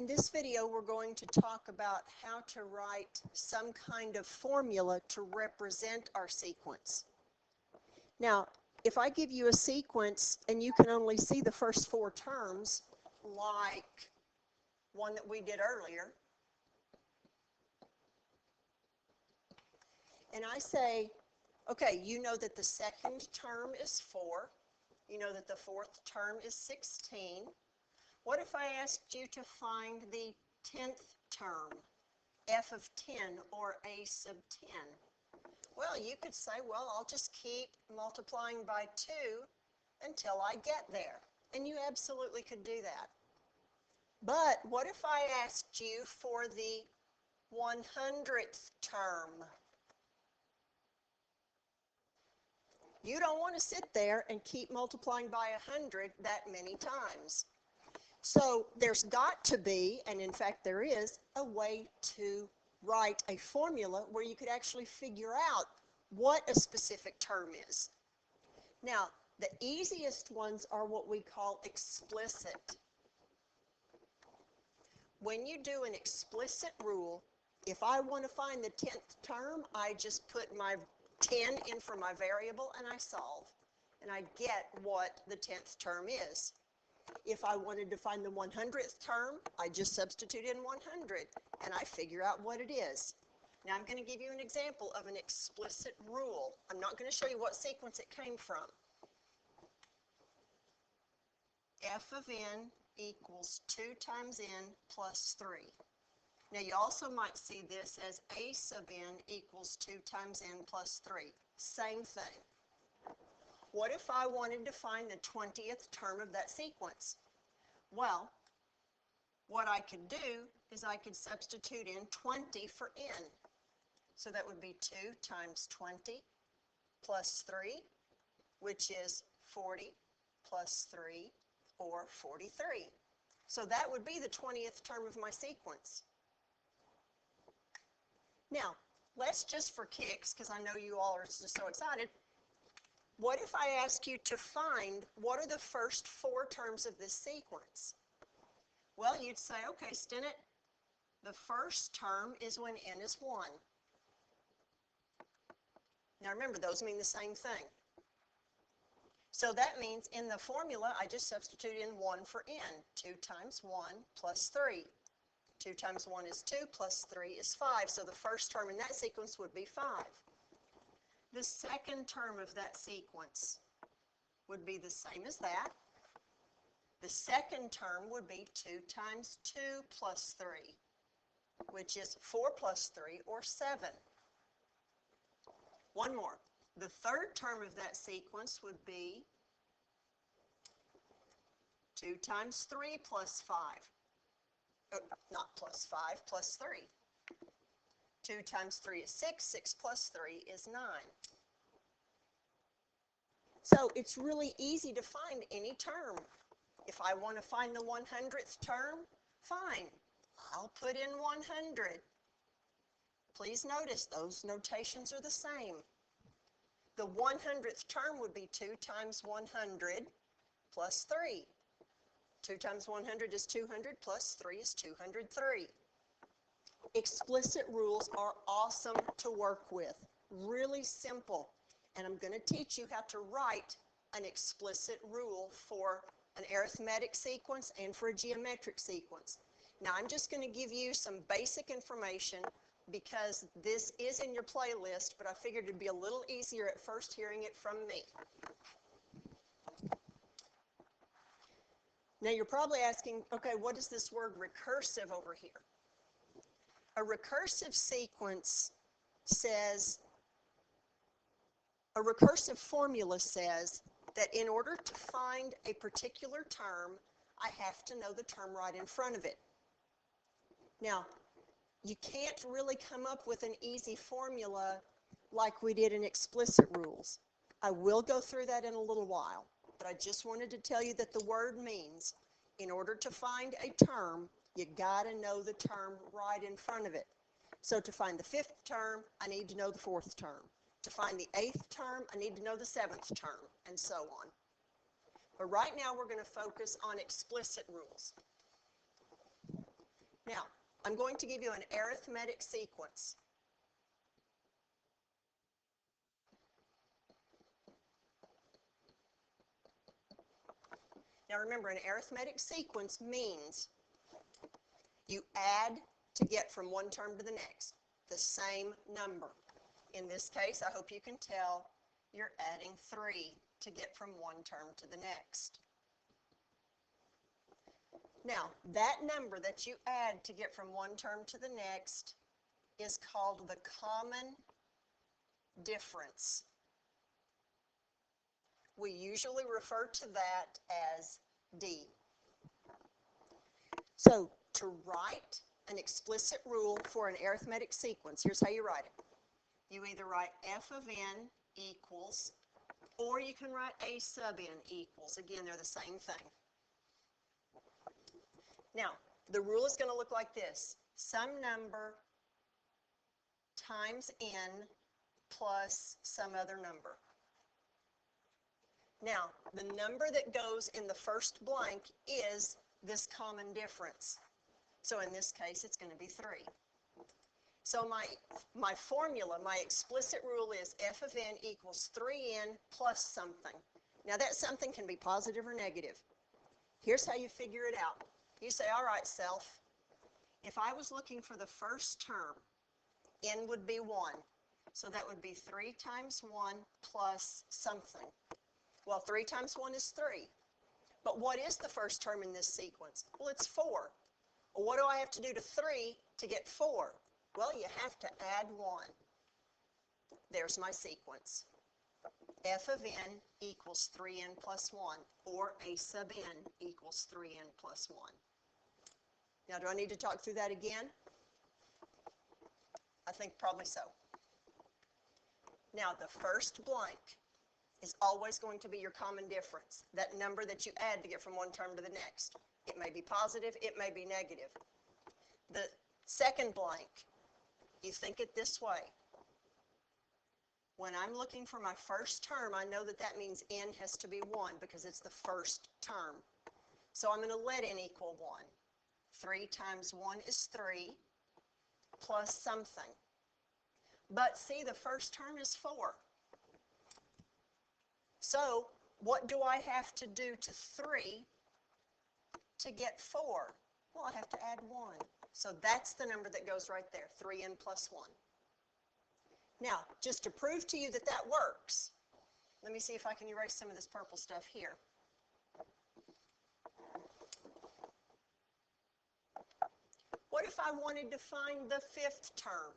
In this video, we're going to talk about how to write some kind of formula to represent our sequence. Now, if I give you a sequence and you can only see the first four terms, like one that we did earlier, and I say, okay, you know that the second term is 4, you know that the fourth term is 16. What if I asked you to find the 10th term, f of 10 or a sub 10? Well, you could say, well, I'll just keep multiplying by 2 until I get there. And you absolutely could do that. But what if I asked you for the 100th term? You don't want to sit there and keep multiplying by 100 that many times. So there's got to be, and in fact there is, a way to write a formula where you could actually figure out what a specific term is. Now, the easiest ones are what we call explicit. When you do an explicit rule, if I want to find the 10th term, I just put my 10 in for my variable and I solve. And I get what the 10th term is. If I wanted to find the 100th term, I just substitute in 100 and I figure out what it is. Now I'm going to give you an example of an explicit rule. I'm not going to show you what sequence it came from. F of n equals 2 times n plus 3. Now you also might see this as a sub n equals 2 times n plus 3. Same thing. What if I wanted to find the 20th term of that sequence? Well, what I could do is I could substitute in 20 for n. So that would be 2 times 20 plus 3, which is 40 plus 3, or 43. So that would be the 20th term of my sequence. Now, let's just for kicks, because I know you all are just so excited, what if I ask you to find what are the first 4 terms of this sequence? Well, you'd say, okay, Stennett, the first term is when n is 1. Now remember, those mean the same thing. So that means in the formula, I just substitute in 1 for n. 2 times 1 plus 3. 2 times 1 is 2 plus 3 is 5. So the first term in that sequence would be 5. The second term of that sequence would be the same as that. The second term would be 2 times 2 plus 3, which is 4 plus 3, or 7. One more. The third term of that sequence would be 2 times 3 plus 5. Not plus 5, plus 3. 2 times 3 is 6, 6 plus 3 is 9. So it's really easy to find any term. If I want to find the 100th term, fine. I'll put in 100. Please notice those notations are the same. The 100th term would be 2 times 100 plus 3. 2 times 100 is 200 plus 3 is 203. Explicit rules are awesome to work with. Really simple. And I'm going to teach you how to write an explicit rule for an arithmetic sequence and for a geometric sequence. Now I'm just going to give you some basic information because this is in your playlist, but I figured it'd be a little easier at first hearing it from me. Now you're probably asking, okay, what is this word recursive over here? A recursive sequence says, a recursive formula says that in order to find a particular term, I have to know the term right in front of it. Now, you can't really come up with an easy formula like we did in explicit rules. I will go through that in a little while, but I just wanted to tell you that the word means in order to find a term, you got to know the term right in front of it. So to find the 5th term, I need to know the 4th term. To find the 8th term, I need to know the 7th term, and so on. But right now, we're going to focus on explicit rules. Now, I'm going to give you an arithmetic sequence. Now remember, an arithmetic sequence means you add to get from one term to the next, the same number. In this case, I hope you can tell, you're adding 3 to get from one term to the next. Now, that number that you add to get from one term to the next is called the common difference. We usually refer to that as D. So, to write an explicit rule for an arithmetic sequence, here's how you write it. You either write f of n equals, or you can write a sub n equals. Again, they're the same thing. Now, the rule is going to look like this. Some number times n plus some other number. Now, the number that goes in the first blank is this common difference. So in this case, it's going to be 3. So my formula, my explicit rule is f of n equals 3n plus something. Now that something can be positive or negative. Here's how you figure it out. You say, all right, self, if I was looking for the first term, n would be 1. So that would be 3 times 1 plus something. Well, 3 times 1 is 3. But what is the first term in this sequence? Well, it's 4. Well, what do I have to do to 3 to get 4? Well, you have to add 1. There's my sequence. F of n equals 3n plus 1, or a sub n equals 3n plus 1. Now, do I need to talk through that again? I think probably so. Now, the first blank is always going to be your common difference, that number that you add to get from one term to the next. It may be positive, it may be negative. The second blank, you think it this way. When I'm looking for my first term, I know that that means n has to be 1 because it's the first term. So I'm going to let n equal 1. 3 times 1 is 3 plus something. But see, the first term is 4. So what do I have to do to 3 to get 4? Well, I have to add 1. So that's the number that goes right there, 3n plus 1. Now, just to prove to you that that works, let me see if I can erase some of this purple stuff here. What if I wanted to find the 5th term?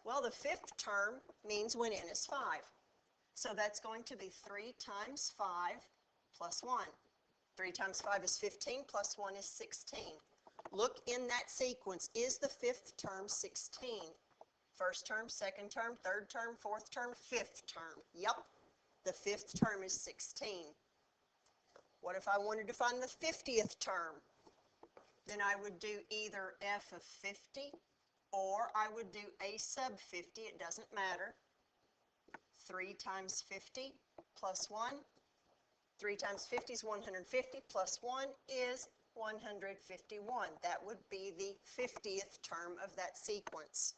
Well, the 5th term means when n is 5. So that's going to be 3 times 5 plus 1. 3 times 5 is 15, plus 1 is 16. Look in that sequence. Is the 5th term 16? First term, second term, third term, fourth term, 5th term. Yep, the 5th term is 16. What if I wanted to find the 50th term? Then I would do either f of 50 or I would do a sub 50. It doesn't matter. 3 times 50 plus 1. 3 times 50 is 150 plus 1 is 151. That would be the 50th term of that sequence.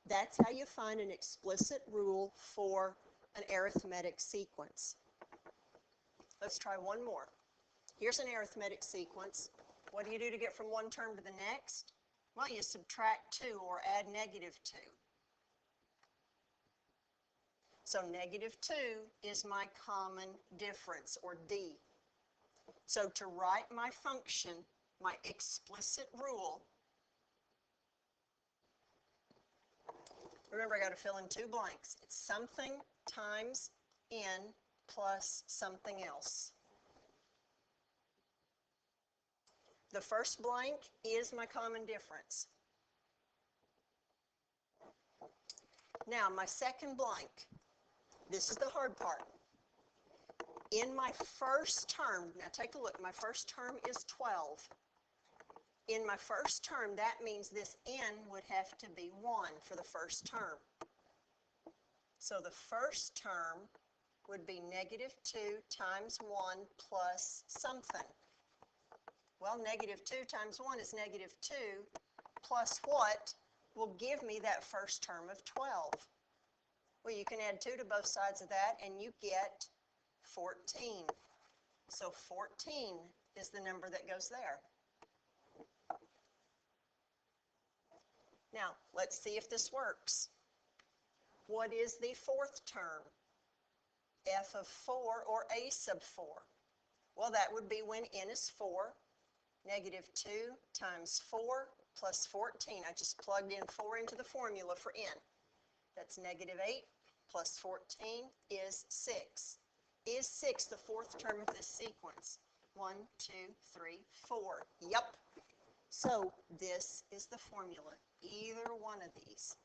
That's how you find an explicit rule for an arithmetic sequence. Let's try one more. Here's an arithmetic sequence. What do you do to get from one term to the next? Well, you subtract 2 or add negative 2. So negative 2 is my common difference, or D. So to write my function, my explicit rule, remember I got to fill in 2 blanks. It's something times n plus something else. The first blank is my common difference. Now my second blank, this is the hard part. In my first term, now take a look, my first term is 12. In my first term, that means this n would have to be 1 for the first term. So the first term would be negative 2 times 1 plus something. Well, negative 2 times 1 is negative 2 plus what will give me that first term of 12? Well, you can add 2 to both sides of that and you get 14. So 14 is the number that goes there. Now, let's see if this works. What is the fourth term? F of 4 or a sub 4? Well, that would be when n is 4. Negative 2 times 4 plus 14. I just plugged in 4 into the formula for n. That's negative 8 plus 14 is 6. Is 6 the fourth term of this sequence? 1, 2, 3, 4. Yep. So this is the formula, either one of these.